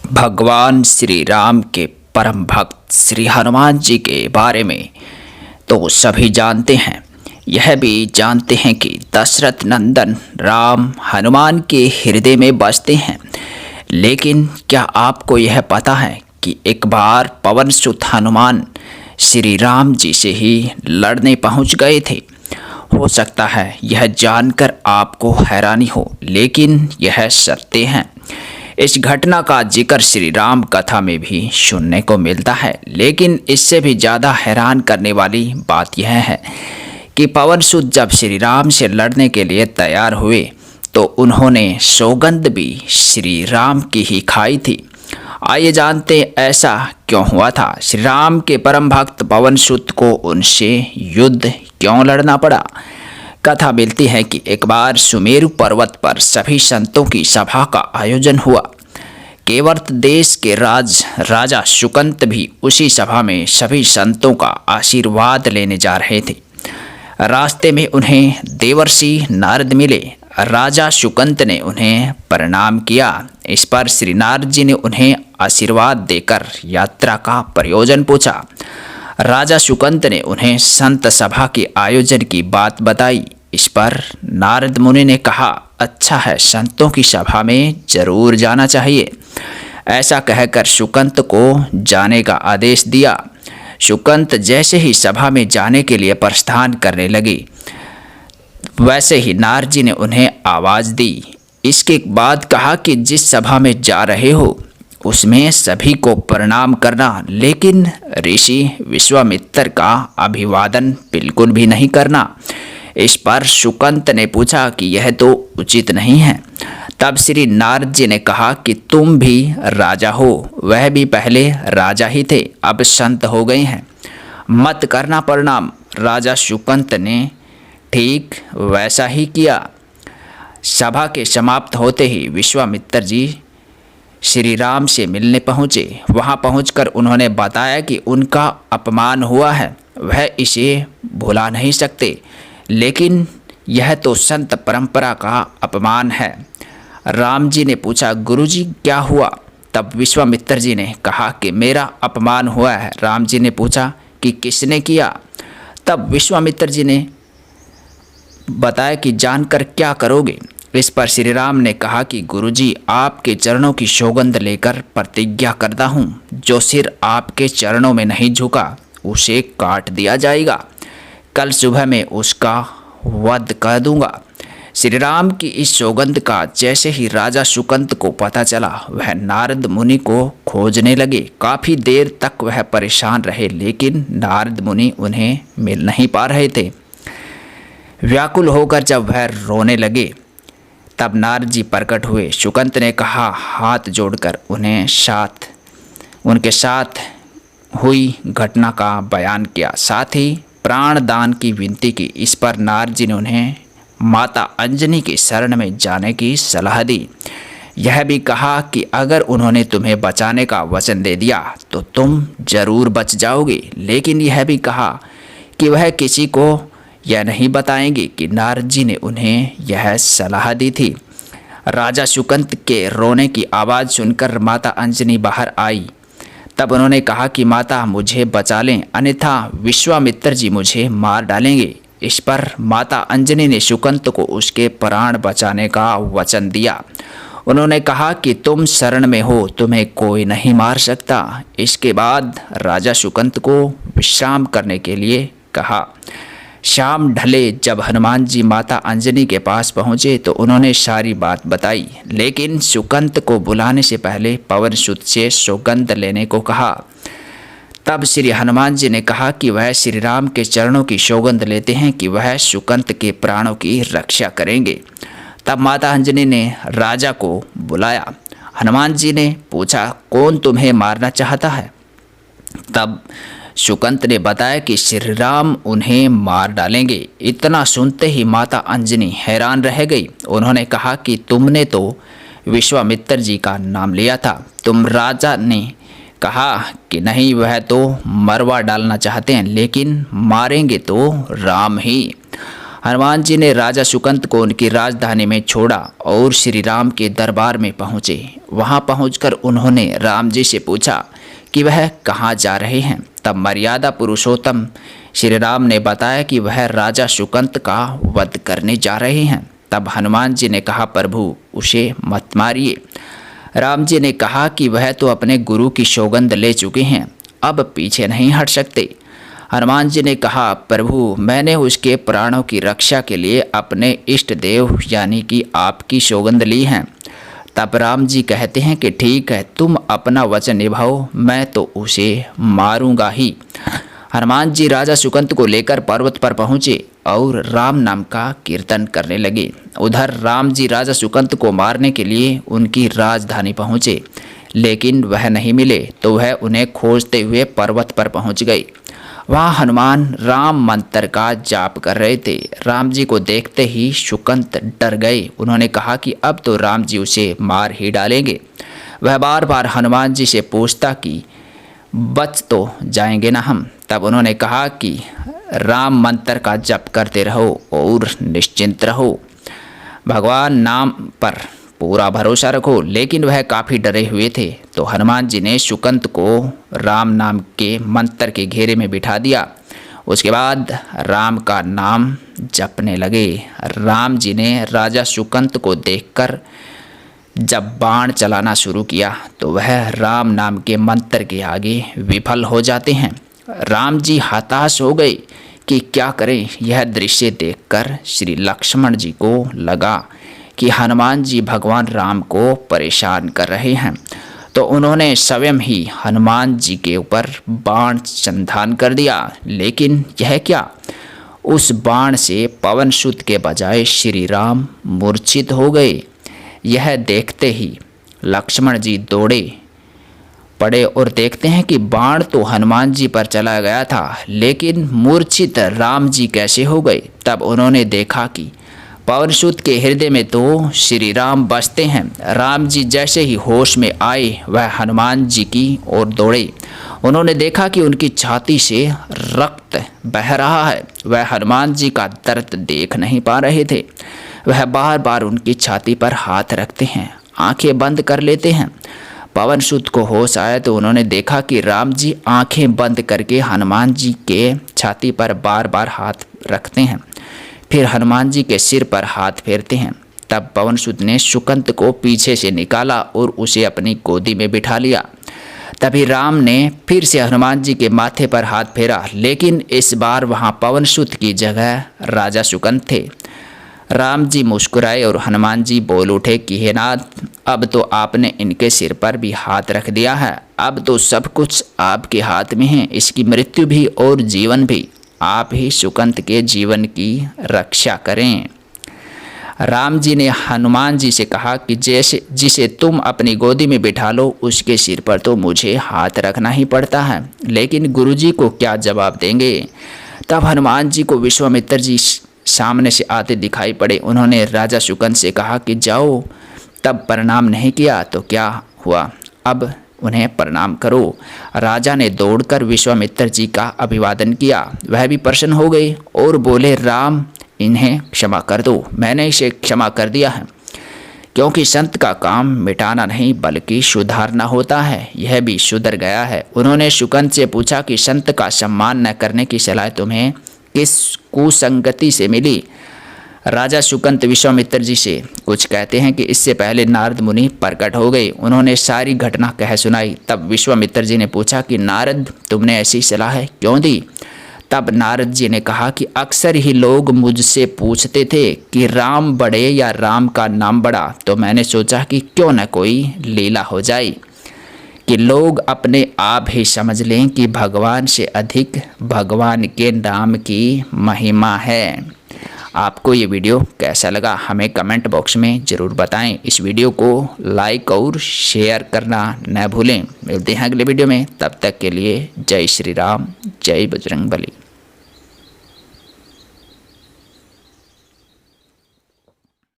भगवान श्री राम के परम भक्त श्री हनुमान जी के बारे में तो सभी जानते हैं। यह भी जानते हैं कि दशरथ नंदन राम हनुमान के हृदय में बसते हैं। लेकिन क्या आपको यह पता है कि एक बार पवन सुत हनुमान श्री राम जी से ही लड़ने पहुंच गए थे। हो सकता है यह जानकर आपको हैरानी हो, लेकिन यह सत्य है। इस घटना का जिक्र श्री राम कथा में भी सुनने को मिलता है। लेकिन इससे भी ज़्यादा हैरान करने वाली बात यह है कि पवन सुत जब श्री राम से लड़ने के लिए तैयार हुए तो उन्होंने सौगंध भी श्री राम की ही खाई थी। आइए जानते ऐसा क्यों हुआ था। श्री राम के परम भक्त पवन सुत को उनसे युद्ध क्यों लड़ना पड़ा। कथा मिलती है कि एक बार सुमेरु पर्वत पर सभी संतों की सभा का आयोजन हुआ। केवट देश के राजा शुकंत भी उसी सभा में सभी संतों का आशीर्वाद लेने जा रहे थे। रास्ते में उन्हें देवर्षि नारद मिले। राजा शुकंत ने उन्हें प्रणाम किया। इस पर श्री नारद जी ने उन्हें आशीर्वाद देकर यात्रा का प्रयोजन पूछा। राजा शुकंत ने उन्हें संत सभा के आयोजन की बात बताई। इस पर नारद मुनि ने कहा, अच्छा है, संतों की सभा में जरूर जाना चाहिए। ऐसा कहकर शुकंत को जाने का आदेश दिया। शुकंत जैसे ही सभा में जाने के लिए प्रस्थान करने लगे, वैसे ही नारद जी ने उन्हें आवाज़ दी। इसके बाद कहा कि जिस सभा में जा रहे हो उसमें सभी को प्रणाम करना, लेकिन ऋषि विश्वामित्र का अभिवादन बिल्कुल भी नहीं करना। इस पर शुकंत ने पूछा कि यह तो उचित नहीं है। तब श्री नारद जी ने कहा कि तुम भी राजा हो, वह भी पहले राजा ही थे, अब संत हो गए हैं, मत करना प्रणाम। राजा शुकंत ने ठीक वैसा ही किया। सभा के समाप्त होते ही विश्वामित्र जी श्री राम से मिलने पहुँचे। वहाँ पहुंचकर उन्होंने बताया कि उनका अपमान हुआ है, वह इसे भुला नहीं सकते, लेकिन यह तो संत परंपरा का अपमान है। राम जी ने पूछा, गुरुजी क्या हुआ। तब विश्वामित्र जी ने कहा कि मेरा अपमान हुआ है। राम जी ने पूछा कि किसने किया। तब विश्वामित्र जी ने बताया कि जानकर क्या करोगे। इस पर श्री राम ने कहा कि गुरुजी, आपके चरणों की सौगंध लेकर प्रतिज्ञा करता हूँ, जो सिर आपके चरणों में नहीं झुका उसे काट दिया जाएगा। कल सुबह में उसका वध कर दूंगा। श्री राम की इस सौगंध का जैसे ही राजा शुकंत को पता चला, वह नारद मुनि को खोजने लगे। काफ़ी देर तक वह परेशान रहे, लेकिन नारद मुनि उन्हें मिल नहीं पा रहे थे। व्याकुल होकर जब वह रोने लगे, तब नारद जी प्रकट हुए। शुकंत ने कहा, हाथ जोड़कर उनके साथ हुई घटना का बयान किया, साथ ही प्राण दान की विनती की। इस पर नारद जी ने उन्हें माता अंजनी की शरण में जाने की सलाह दी। यह भी कहा कि अगर उन्होंने तुम्हें बचाने का वचन दे दिया तो तुम जरूर बच जाओगे, लेकिन यह भी कहा कि वह किसी को यह नहीं बताएंगे कि नारद जी ने उन्हें यह सलाह दी थी। राजा शुकंत के रोने की आवाज़ सुनकर माता अंजनी बाहर आई। तब उन्होंने कहा कि माता, मुझे बचा लें, अन्यथा विश्वामित्र जी मुझे मार डालेंगे। इस पर माता अंजनी ने शुकंत को उसके प्राण बचाने का वचन दिया। उन्होंने कहा कि तुम शरण में हो, तुम्हें कोई नहीं मार सकता। इसके बाद राजा शुकंत को विश्राम करने के लिए कहा। शाम ढले जब हनुमान जी माता अंजनी के पास पहुँचे तो उन्होंने सारी बात बताई, लेकिन शुकंत को बुलाने से पहले पवन सुत से सौगंध लेने को कहा। तब श्री हनुमान जी ने कहा कि वह श्री राम के चरणों की सौगंध लेते हैं कि वह शुकंत के प्राणों की रक्षा करेंगे। तब माता अंजनी ने राजा को बुलाया। हनुमान जी ने पूछा, कौन तुम्हें मारना चाहता है। तब शुकंत ने बताया कि श्री राम उन्हें मार डालेंगे। इतना सुनते ही माता अंजनी हैरान रह गई। उन्होंने कहा कि तुमने तो विश्वामित्र जी का नाम लिया था। तुम राजा ने कहा कि नहीं, वह तो मरवा डालना चाहते हैं, लेकिन मारेंगे तो राम ही। हनुमान जी ने राजा सुकंत को उनकी राजधानी में छोड़ा और श्री राम के दरबार में पहुँचे। वहाँ पहुँचकर उन्होंने राम जी से पूछा कि वह कहाँ जा रहे हैं। तब मर्यादा पुरुषोत्तम श्री राम ने बताया कि वह राजा सुकंत का वध करने जा रहे हैं। तब हनुमान जी ने कहा, प्रभु उसे मत मारिए। राम जी ने कहा कि वह तो अपने गुरु की सौगंध ले चुके हैं, अब पीछे नहीं हट सकते। हनुमान जी ने कहा, प्रभु मैंने उसके प्राणों की रक्षा के लिए अपने इष्ट देव यानी कि आपकी सौगंध ली है। तब राम जी कहते हैं कि ठीक है, तुम अपना वचन निभाओ, मैं तो उसे मारूंगा ही। हनुमान जी राजा सुकंत को लेकर पर्वत पर पहुँचे और राम नाम का कीर्तन करने लगे। उधर राम जी राजा सुकंत को मारने के लिए उनकी राजधानी पहुँचे, लेकिन वह नहीं मिले तो वह उन्हें खोजते हुए पर्वत पर पहुँच गए। वहाँ हनुमान राम मंत्र का जाप कर रहे थे। राम जी को देखते ही सुकंत डर गए। उन्होंने कहा कि अब तो राम जी उसे मार ही डालेंगे। वह बार बार हनुमान जी से पूछता कि बच तो जाएंगे ना हम। तब उन्होंने कहा कि राम मंत्र का जप करते रहो और निश्चिंत रहो, भगवान नाम पर पूरा भरोसा रखो। लेकिन वह काफ़ी डरे हुए थे। तो हनुमान जी ने सुकंत को राम नाम के मंत्र के घेरे में बिठा दिया। उसके बाद राम का नाम जपने लगे। राम जी ने राजा सुकंत को देखकर जब बाण चलाना शुरू किया तो वह राम नाम के मंत्र के आगे विफल हो जाते हैं। राम जी हताश हो गए कि क्या करें। यह दृश्य देखकर श्री लक्ष्मण जी को लगा कि हनुमान जी भगवान राम को परेशान कर रहे हैं, तो उन्होंने स्वयं ही हनुमान जी के ऊपर बाण संधान कर दिया। लेकिन यह क्या, उस बाण से पवन सुत के बजाय श्री राम मूर्छित हो गए। यह देखते ही लक्ष्मण जी दौड़े पड़े और देखते हैं कि बाण तो हनुमान जी पर चला गया था, लेकिन मूर्छित राम जी कैसे हो गए। तब उन्होंने देखा कि पवन सुत के हृदय में तो श्री राम बसते हैं। राम जी जैसे ही होश में आए वह हनुमान जी की ओर दौड़े। उन्होंने देखा कि उनकी छाती से रक्त बह रहा है। वह हनुमान जी का दर्द देख नहीं पा रहे थे। वह बार बार उनकी छाती पर हाथ रखते हैं, आंखें बंद कर लेते हैं। पवन सुत को होश आया तो उन्होंने देखा कि राम जी आंखें बंद करके हनुमान जी के छाती पर बार बार हाथ रखते हैं, फिर हनुमान जी के सिर पर हाथ फेरते हैं। तब पवन सुत ने सुकंत को पीछे से निकाला और उसे अपनी गोदी में बिठा लिया। तभी राम ने फिर से हनुमान जी के माथे पर हाथ फेरा, लेकिन इस बार वहाँ पवन सुत की जगह राजा सुकंत थे। राम जी मुस्कुराए और हनुमान जी बोल उठे कि हे नाथ, अब तो आपने इनके सिर पर भी हाथ रख दिया है, अब तो सब कुछ आपके हाथ में है। इसकी मृत्यु भी और जीवन भी आप ही सुकंत के जीवन की रक्षा करें। राम जी ने हनुमान जी से कहा कि जैसे जिसे तुम अपनी गोदी में बिठा लो उसके सिर पर तो मुझे हाथ रखना ही पड़ता है, लेकिन गुरुजी को क्या जवाब देंगे। तब हनुमान जी को विश्वामित्र जी सामने से आते दिखाई पड़े। उन्होंने राजा सुकंत से कहा कि जाओ। तब प्रणाम नहीं किया तो क्या हुआ, अब उन्हें प्रणाम करो। राजा ने दौड़कर विश्वामित्र जी का अभिवादन किया। वह भी प्रसन्न हो गए और बोले, राम इन्हें क्षमा कर दो, मैंने इसे क्षमा कर दिया है, क्योंकि संत का काम मिटाना नहीं बल्कि सुधारना होता है। यह भी सुधर गया है। उन्होंने सुकंत से पूछा कि संत का सम्मान न करने की सलाह तुम्हें किस कुसंगति से मिली। राजा सुकंत विश्वामित्र जी से कुछ कहते हैं कि इससे पहले नारद मुनि प्रकट हो गए। उन्होंने सारी घटना कह सुनाई। तब विश्वामित्र जी ने पूछा कि नारद, तुमने ऐसी सलाह क्यों दी। तब नारद जी ने कहा कि अक्सर ही लोग मुझसे पूछते थे कि राम बड़े या राम का नाम बड़ा, तो मैंने सोचा कि क्यों न कोई लीला हो जाए कि लोग अपने आप ही समझ लें कि भगवान से अधिक भगवान के नाम की महिमा है। आपको ये वीडियो कैसा लगा हमें कमेंट बॉक्स में ज़रूर बताएं। इस वीडियो को लाइक और शेयर करना न भूलें। मिलते हैं अगले वीडियो में, तब तक के लिए जय श्री राम, जय बजरंगबली।